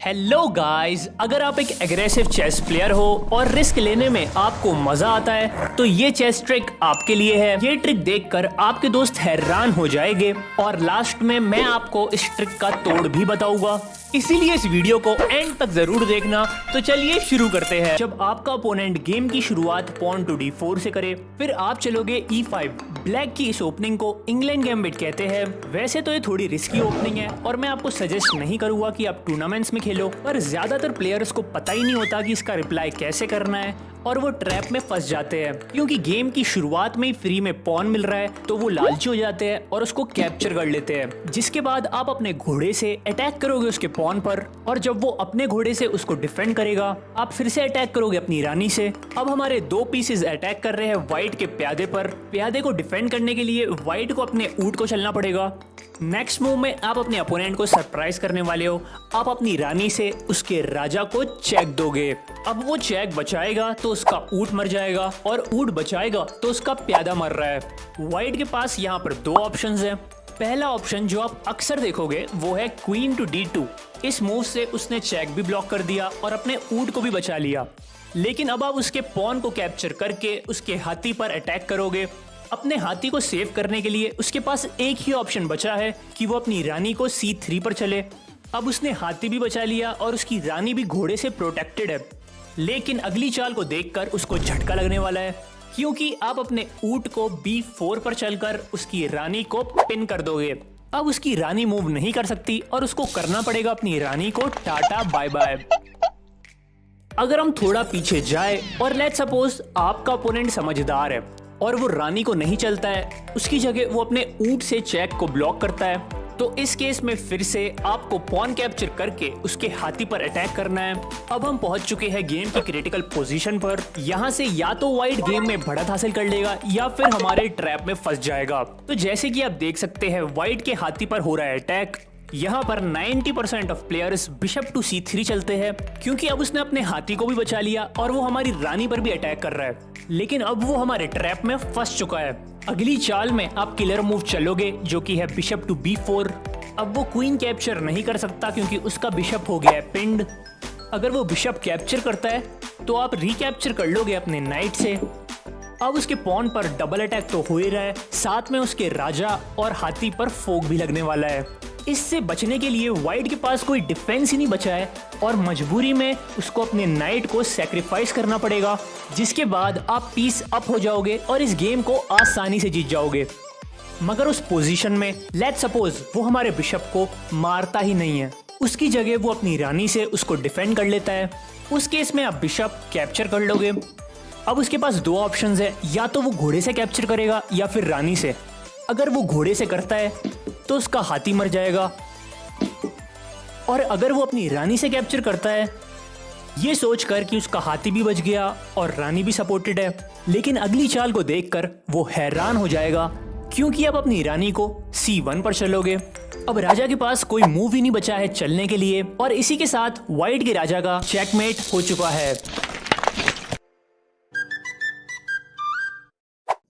Hello guys, अगर आप एक एग्रेसिव चेस प्लेयर हो और रिस्क लेने में आपको मजा आता है तो ये चेस ट्रिक आपके लिए है। ये ट्रिक देखकर आपके दोस्त हैरान हो जाएंगे और लास्ट में मैं आपको इस ट्रिक का तोड़ भी बताऊंगा, इसीलिए इस वीडियो को एंड तक जरूर देखना। तो चलिए शुरू करते हैं। जब आपका ओपोनेंट गेम की शुरुआत पॉन टू d4 से करे, फिर आप चलोगे e5। ब्लैक की इस ओपनिंग को इंग्लैंड गैम्बिट कहते हैं। वैसे तो ये थोड़ी रिस्की ओपनिंग है और मैं आपको सजेस्ट नहीं करूंगा कि आप टूर्नामेंट्स में खेलो, पर ज्यादातर प्लेयर्स को पता ही नहीं होता कि इसका रिप्लाई कैसे करना है और वो ट्रैप में फंस जाते हैं। क्योंकि गेम की शुरुआत में ही फ्री में पॉन मिल रहा है तो वो लालची हो जाते हैं और उसको कैप्चर कर लेते हैं, जिसके बाद आप अपने घोड़े से अटैक करोगे उसके पॉन पर, और जब वो अपने घोड़े से उसको डिफेंड करेगा आप फिर से अटैक करोगे अपनी रानी से। अब हमारे दो पीसेस अटैक कर रहे हैं व्हाइट के प्यादे पर। प्यादे को डिफेंड करने के लिए व्हाइट को अपने ऊंट को चलना पड़ेगा। नेक्स्ट मूव में आप अपने अपोनेंट को सरप्राइज करने वाले हो। आप अपनी रानी से उसके राजा को चेक दोगे। अब वो चेक बचाएगा तो उसका ऊंट मर जाएगा और ऊंट बचाएगा तो उसका प्यादा मर रहा है। व्हाइट के पास यहाँ पर दो ऑप्शंस हैं। पहला ऑप्शन जो आप अक्सर देखोगे वो है क्वीन टू d2। इस मूव से उसने चेक भी ब्लॉक कर दिया और अपने ऊंट को भी बचा लिया। लेकिन अब आप उसके पॉन को कैप्चर करके उसके हाथी पर अटैक करोगे। अपने हाथी को सेव करने के लिए उसके पास एक ही ऑप्शन बचा है कि वो अपनी रानी को c3 पर चले। अब उसने हाथी भी बचा लिया और उसकी रानी भी घोड़े से प्रोटेक्टेड है। लेकिन अगली चाल को देखकर उसको झटका लगने वाला है, क्योंकि आप अपने ऊंट को b4 पर चलकर उसकी रानी को पिन कर दोगे। अब उसकी रानी मूव नहीं कर सकती और उसको करना पड़ेगा अपनी रानी को टाटा बाय बाय। अगर हम थोड़ा पीछे जाए और लेट सपोज आपका ओपोनेंट समझदार है और वो रानी को नहीं चलता है, उसकी जगह वो अपने ऊंट से चेक को ब्लॉक करता है, तो इस केस में फिर से आपको पॉन कैप्चर करके उसके हाथी पर अटैक करना है। अब हम पहुंच चुके हैं गेम की क्रिटिकल पोजीशन पर। यहाँ से या तो व्हाइट गेम में बढ़त हासिल कर लेगा या फिर हमारे ट्रैप में फंस जाएगा। तो जैसे कि आप देख सकते हैं व्हाइट के हाथी पर हो रहा है अटैक। यहाँ पर 90% of players bishop to c3 चलते हैं, क्योंकि अब उसने अपने हाथी को भी बचा लिया और वो हमारी रानी पर भी अटैक कर रहा है। लेकिन अब वो हमारे ट्रैप में फंस चुका है। अगली चाल में आप किलर मूव चलोगे जो कि है बिशप टू b4। अब वो क्वीन कैप्चर नहीं कर सकता क्योंकि उसका बिशप हो गया है पिंड। अगर वो बिशप कैप्चर करता है तो आप रिकैप्चर कर लोगे अपने नाइट से। अब उसके पॉन पर डबल अटैक तो हो ही रहा है, साथ में उसके राजा और हाथी पर फोक भी लगने वाला है। इससे बचने के लिए व्हाइट के पास कोई डिफेंस ही नहीं बचा है और मजबूरी में उसको अपने नाइट को सैक्रिफाइस करना पड़ेगा, जिसके बाद आप पीस अप हो जाओगे और इस गेम को आसानी से जीत जाओगे। मगर उस पोजीशन में लेट सपोज वो हमारे बिशप को मारता ही नहीं है, उसकी जगह वो अपनी रानी से उसको डिफेंड कर लेता है। उस केस में आप बिशप कैप्चर कर लोगे। अब उसके पास दो ऑप्शंस है, या तो वो घोड़े से कैप्चर करेगा या फिर रानी से। अगर वो घोड़े से करता है तो उसका हाथी मर जाएगा, और अगर वो अपनी रानी से कैप्चर करता है ये सोचकर कि उसका हाथी भी बच गया और रानी भी सपोर्टेड है, लेकिन अगली चाल को देखकर वो हैरान हो जाएगा, क्योंकि अब अपनी रानी को c1 पर चलोगे। अब राजा के पास कोई मूव ही नहीं बचा है चलने के लिए, और इसी के साथ व्हाइट के राजा का चेकमेट हो चुका है।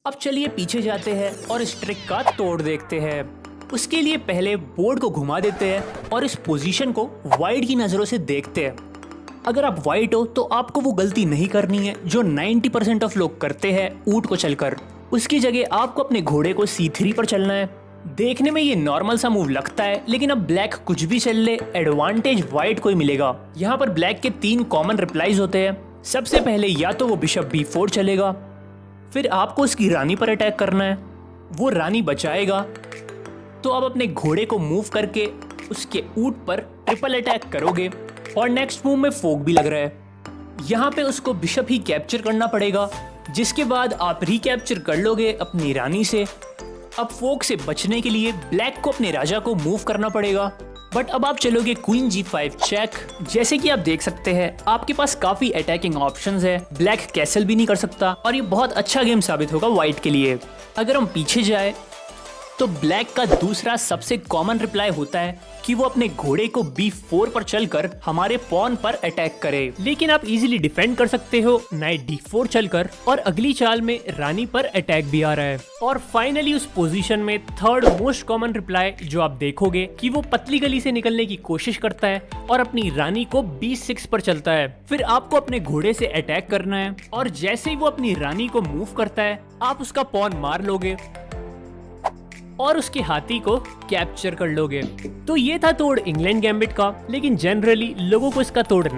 अब चलिए पीछे जाते हैं और इस ट्रिक का तोड़ देखते हैं। उसके लिए पहले बोर्ड को घुमा देते हैं और इस पोजीशन को व्हाइट की नजरों से देखते हैं। अगर आप व्हाइट हो तो आपको वो गलती नहीं करनी है जो 90% ऑफ लोग करते हैं ऊंट को चलकर। उसकी जगह आपको अपने घोड़े को c3 पर चलना है। देखने में ये नॉर्मल सा मूव लगता है, लेकिन अब ब्लैक कुछ भी चल ले एडवांटेज व्हाइट को ही मिलेगा। यहाँ पर ब्लैक के 3 कॉमन रिप्लाईज होते हैं। सबसे पहले या तो वो बिशप b4 चलेगा, फिर आपको उसकी रानी पर अटैक करना है, वो रानी बचाएगा तो आप अपने घोड़े को मूव करके उसके ऊंट पर ट्रिपल अटैक करोगे, और नेक्स्ट मूव में फोक भी लग रहा है। यहाँ पे उसको बिशप ही कैप्चर करना पड़ेगा, जिसके बाद आप रिकैप्चर कर लोगे अपनी रानी से। अब फोक से बचने के लिए ब्लैक को अपने राजा को मूव करना पड़ेगा, बट अब आप चलोगे क्वीन g5 चेक। जैसे कि आप देख सकते हैं आपके पास काफी अटैकिंग ऑप्शंस है। ब्लैक कैसल भी नहीं कर सकता और ये बहुत अच्छा गेम साबित होगा व्हाइट के लिए। अगर हम पीछे जाए तो ब्लैक का दूसरा सबसे कॉमन रिप्लाई होता है कि वो अपने घोड़े को B4 पर चलकर हमारे पॉन पर अटैक करे, लेकिन आप इजीली डिफेंड कर सकते हो नाइट D4 चलकर, और अगली चाल में रानी पर अटैक भी आ रहा है। और फाइनली उस पोजीशन में थर्ड मोस्ट कॉमन रिप्लाई जो आप देखोगे कि वो पतली गली से निकलने की कोशिश करता है और अपनी रानी को B6 पर चलता है। फिर आपको अपने घोड़े से अटैक करना है और जैसे ही वो अपनी रानी को मूव करता है आप उसका पॉन मार लोगे और उसके हाथी को कैप्चर कर लोगे। तो ये था तोड़ इंग्लैंड गैम्बिट का, लेकिन जनरली लोगों को इसका तोड़ नहीं